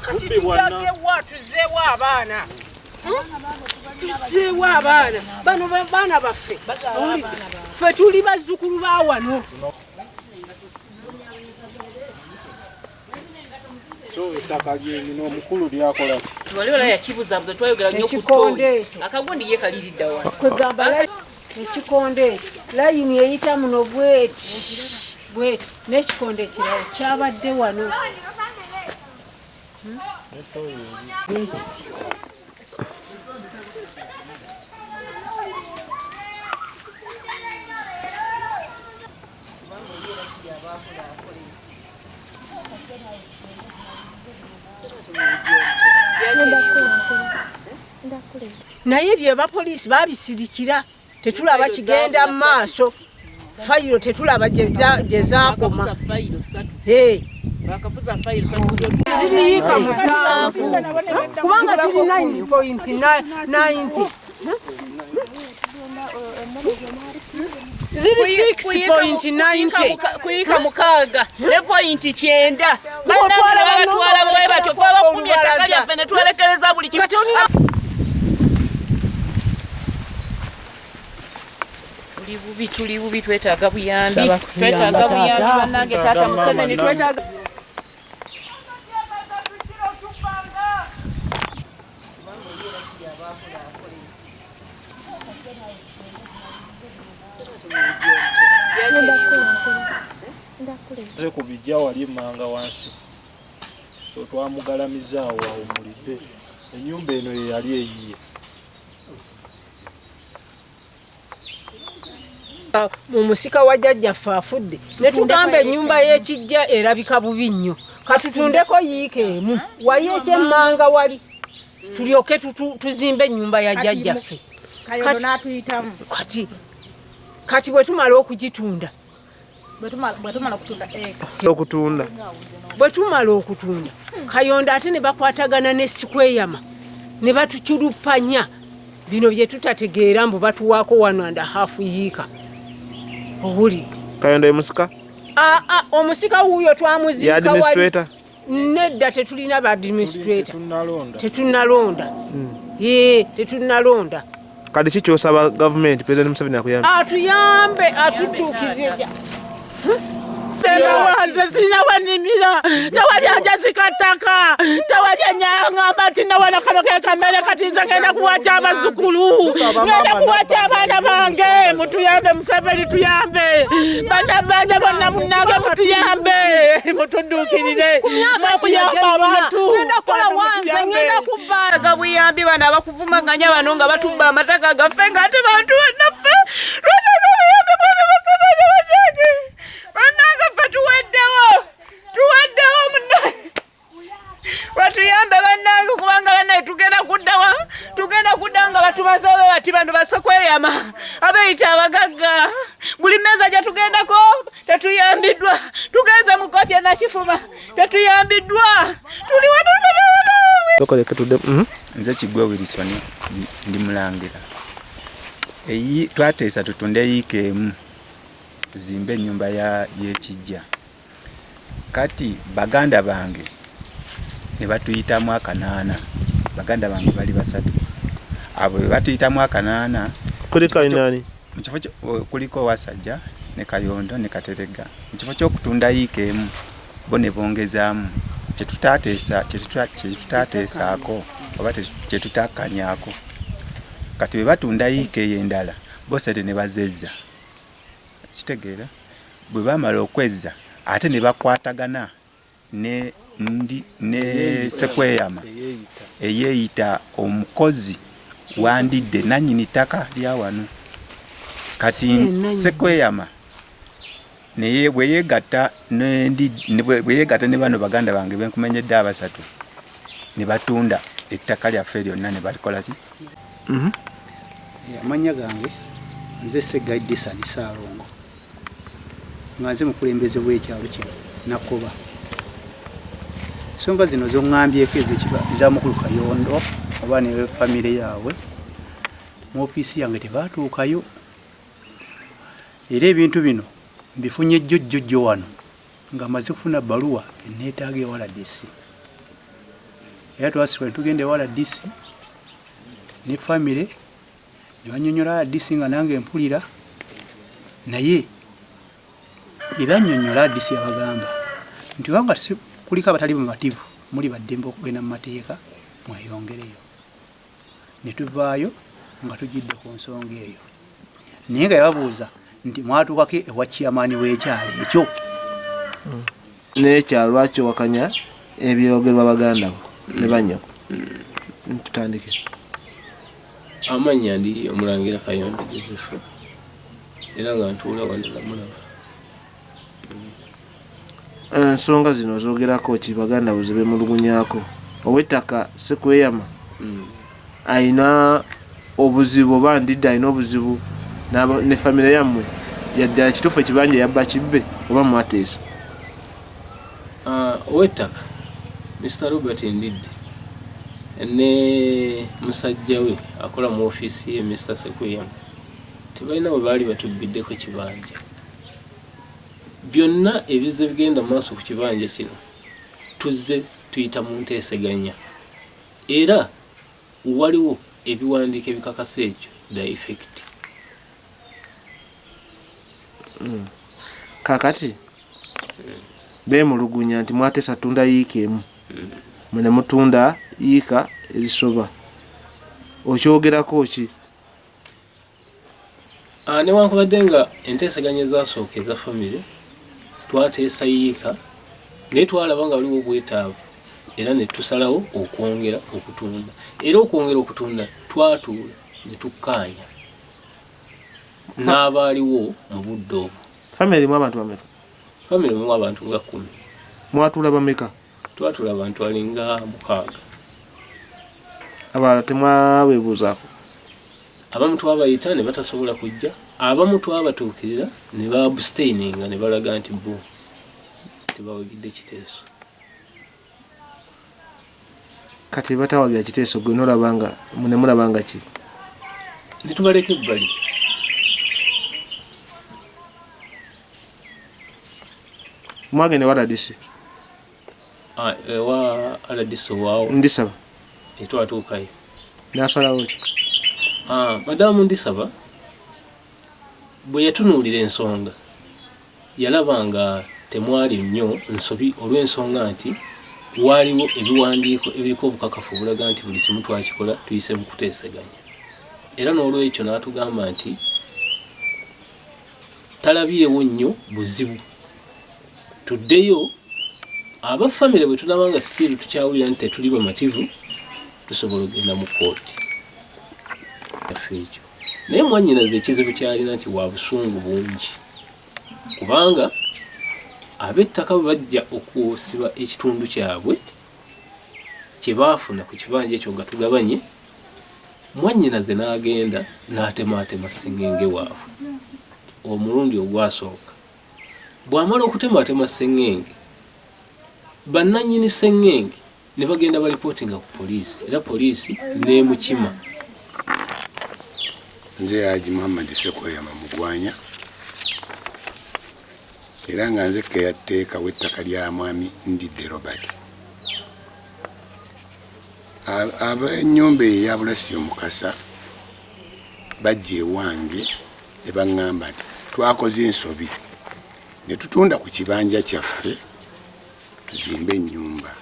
kati tudage watu zewa abaana. Tuzewa abaana. Bano baana baffe. Ffe tuli bazzukulu ba wano. So ettaka lino omukulu lyakola ki? Tubaliola yakibuzabuza twayogera nnyo ku ttooyi. Akagundi ye kaliridda wano. Kwegamba ekikonde layini eyita muno bweti n'ekikonde ekirala kyabadde wano. Naye bye bapoliisi babisirikira tetulaba kigenda mu maaso. Fayiro tetulaba gye zaakoma. Ziriyika musanvu kubanga ziri 9.90 ziri 6.90 kuyika mukaaga ne pointi 9 batwala bwe batyo twabakumye ettaka lyaffe ne twelekereza buli kimu. Tuli bubi twetaaga buyambi bannange taata Museveni twetaaga ze kubijja wali manga wansi so twamugalamiza awo mulidde ennyumba eno ye yali eyiye. Mumusika wa jjajjaffe afudde ne tugamba ennyumba y'ekijja erabika bubi nnyo katutundeko yiika emu wali ekyemmanga wali tulyoke tuzimbe ennyumba ya jjajjaffe kati bwe tumala okugitunda bwe tumala okutunda Kayondo ate ne bakwatagana ne sikweyama ne batuculupanya bino bye tutategeera mbu batuwaako 1.5 yiika. Ohuli Kayondo musika? Omusika wuyo twamuzika wali. Nedda tetulina ba administrator. Tetunalonda. Tetunalonda. Kadi kikyosaba government President Museveni akuyambe. Atuyambe atuddukirira. Wanze sinyawanimira tewali anjazika ttaka tewali anyangamba ati nawana kano ke kamere kati nze ngenda kuwacha abazzukulu ngenda kuwacha abaana bange mutuyambe Museveni tuyambe banabwe bonna munnange mutuyambe mutuddukirire mwakuyamba abantu ngenda kola wanze ngenda kubba buyambi bana abakuvumaganya bano nga batubba amataka gaffe nga ate bantu bannaffe tuweddewo munna batuyambe bannange kubanga bannaye tugenda kudda nga batumaze bati bano basekweyama abeeyita abagagga buli mmeeza gye tugendako tetuyambiddwa tugeze mu kkooti e Nakifuma tetuyambiddwa tuli wano. Nze Kigwe Wilson ndi mulangira twateesa tutunde yiika emu tuzimbe ennyumba y'ekijja kati baganda bange ne batuyitamu akanaana baganda bange bali basatu abo batuyitamu akanaana kuliko nani kuliko Wasajja ne Kayondo ne Kateregga mu kifo ky'okutunda yiika emu bo ne bongezaamu kyetutaateesaako oba kyetutakanyaako kati bwe batunda yiika eyo endala bose ne bazezza kitegeera bwe bamala okwezza ate ne bakwatagana ne sekweyama eyeeyita omukozi wandidde nanyini ttaka lya wano kati sekweyama naye bweyegatta ne bano baganda bange benkumenyedde abasatu ne batunda ettaka lyaffe lyonna ne balikola ki. Amanya gange nze Segaidisani Saalongo nga nze mukulembeze w'ekyalo kino Nakooba. Ensonga zino zoŋŋambyeko eza mukulu Kayondo oba ne famire yaabwe mu ofiisi yange tebaatuukayo era ebintu bino mbifunye jjojjo wano nga maze kufuna bbaluwa enneetaaga ewala DC era twasibwa tugende wala DC ne family ne banyonyola DC nga nange mpulira naye ebanyonyola DC abagamba nti wanga kuliko abatali bamativu muli baddembe okugenda mu mateeka mweyongereyo ne tuvaayo nga tujidde ku nsonga eyo naye nga yababuuza nti mwatuukako ewa chairman w'ekyalo ekyo n'ekyalo lwaki wakanya ebyogerwa baganda bo ne bannyoko tutandike amanya ndi Omulangira Kayondo Joseph era nga ntuula wano namulaba ensonga zino zogerako ki baganda bo zebemulugunyako ow'ettaka sekweyama ayina obuzibu oba ndidde ayina obuzibu ne famire yammwe yaddala kituufu ekibanja yabba kibbe oba mwateesa ow'ettaka Mr. Robert Ndidde ne musajja we akola mu ofiisi ye Mr. Sekweyama tebalina bwe baali batubbiddeko kibanja byonna ebize bigenda maaso ku kibanja kino tuzze tuyita mu nteeseganya era waliwo ebiwandiiko ebikakasa ekyo the effect kakati bemulugunya nti mwateesa tunda yiika emu mune mutunda yiika erisoba okyogerako ki newankubadde nga enteeseganya ezasooka eza famire twateesa yiika naye twalaba nga waliwo obwetaavu era ne tusalawo okwongera okutunda era okwongera okutunda twatuula ne tukkaanya n'abaaliwo mu budde obwo famire erimu abantu bameka famire mu abantu nga 10 mwatuula bameka twatuula abantu alinga 6 abalala temwabeebuuzaako abamu twabayita ne batasobola kujja abamu twabatuukirira ne baabustaininga ne balaga nti bo tebawagidde kiteeso kati batawagira kiteeso gwe nolabanga mune mulabanga ki ne tubaleka ebbali mwagende waladisi ewa aladisi owaawo ndisaba etwatuukayo nasalawo ki madamu ndisaba bwe yatunuulira ensonga yalaba nga temwali nnyo nsobi olw'ensonga nti waaliwo ebiwandiiko ebiriko obukakafu obulaga nti buli kimu twakikola tuyise mu kuteeseganya era n'olwekyo n'atugamba nti talabyewo nnyo buzibu tuddeyo abafamire bwe tulaba nga sitiiri tukyawulira nti tetuli bamativu tusobola okugenda mu kooti yaffe ekyo naye mwannyinaze ekizibu kyalina nti wa busungu bungi kubanga ab'ettaka bwe bajja okusiba ekitundu kyabwe kye baafuna ku kibanja ekyo nga tugabanye mwannyinaze n'agenda n'atemaatema ssengenge waabwe omulundi ogwasooka bw'amala okutemaatema ssengenge bannannyini ssengenge ne bagenda balipootinga ku poliisi era poliisi n'emukima nze Haji Muhammad Sekweyama mugwanya era nga nze keyateeka w'ettaka lya mwami Ndidde Robert ab'ennyumba eya Brassio Mukasa bajja ewange ne baŋŋamba nti twakoze ensobi ne tutunda ku kibanja kyaffe tuzimbe ennyumba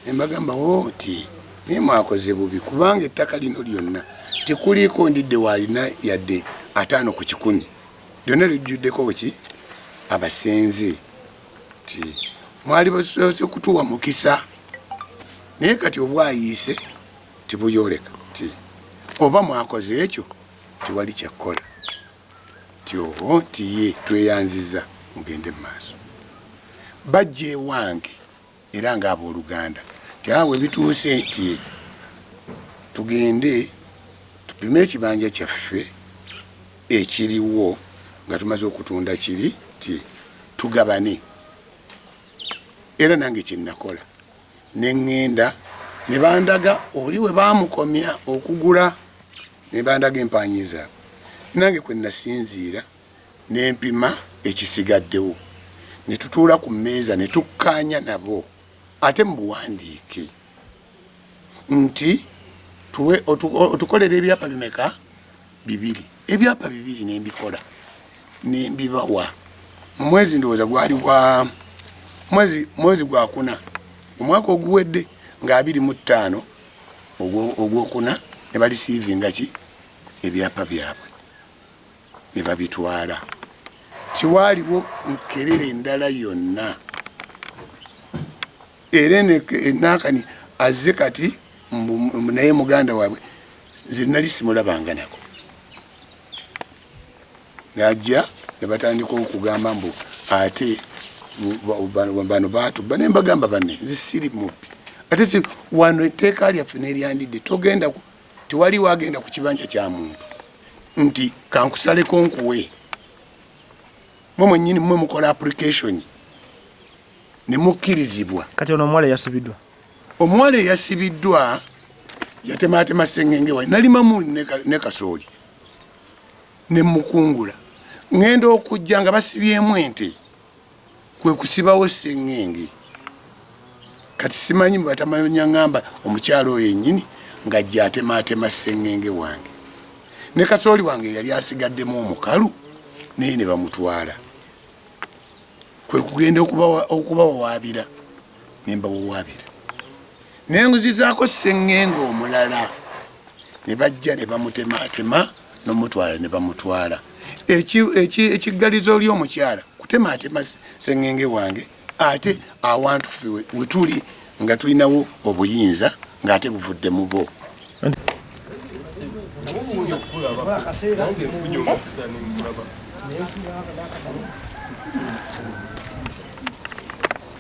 ne mbagamba nti naye mwakoze bubi kubanga ettaka lino lyonna tekuliko Ndidde waalina yadde 5 ku 10 lyonna lijjuddeko ki abasenze ti mwali basoose kutuwa mukisa naye kati obwayiise tibuyoleka ti oba mwakoze ekyo tiwali kyakkola ti oho nti ye tweyanziza mugende mu maaso bajja ewange era nga abooluganda ti awe bituuse nti tugende tupime ekibanja kyaffe ekiriwo nga tumaze okutunda kiri ti tugabane era nange kyenakola neŋŋenda ne bandaga oli we baamukomya okugula ne bandaga empanyi zaabwe nange kwe nasinziira n'empima ekisigaddewo ne tutuula ku mmeeza ne tukkaanya nabo ate mu buwandiike nti tuwe otukolera ebyapa bimeka 2 ebyapa 2 nembikola nembibawa mu mwezi ndowooza gwali gwa mwezi gwa 4 omwaka oguwedde nga 25 ogwokuna ne balisiivinga ki ebyapa byabwe ne babitwala. Tiwaliwo nkerere endala yonna era nakani azze kati naye muganda waabwe zinali simulabanga nako najja ne batandika okugamba mbu ate bano batubba ne mbagamba banne zisiri mubbi ate si wano etteeka lyaffe neryandidde togenda tewali wagenda ku kibanja kya muntu nti kankusaleko nkuwe mwe mwennyini mwe mukola application ne mukkirizibwa. Kati ono omuwala eyasibiddwa yatematema sengenge wa nalimamu ne kasooli ne mukungula ngenda okujja nga basibyemu ente kwe kusibawo sengenge. Kati simanyi batamanya ngamba omukyalo yennyini nga ajja atematema sengenge wange ne kasooli wange yali asigaddemu omukalu naye ne bamutwala kwe kugenda okubawawaabira ne mbawawaabira nenguzi zaako sengenge omulala ne bajja ne bamutematema n'omutwala ne bamutwala. Ekiggalizo ly'omukyala kutematema sengenge wange ate awantu ffe wetuli nga tulinawo obuyinza ng'ate buvudde mu bo.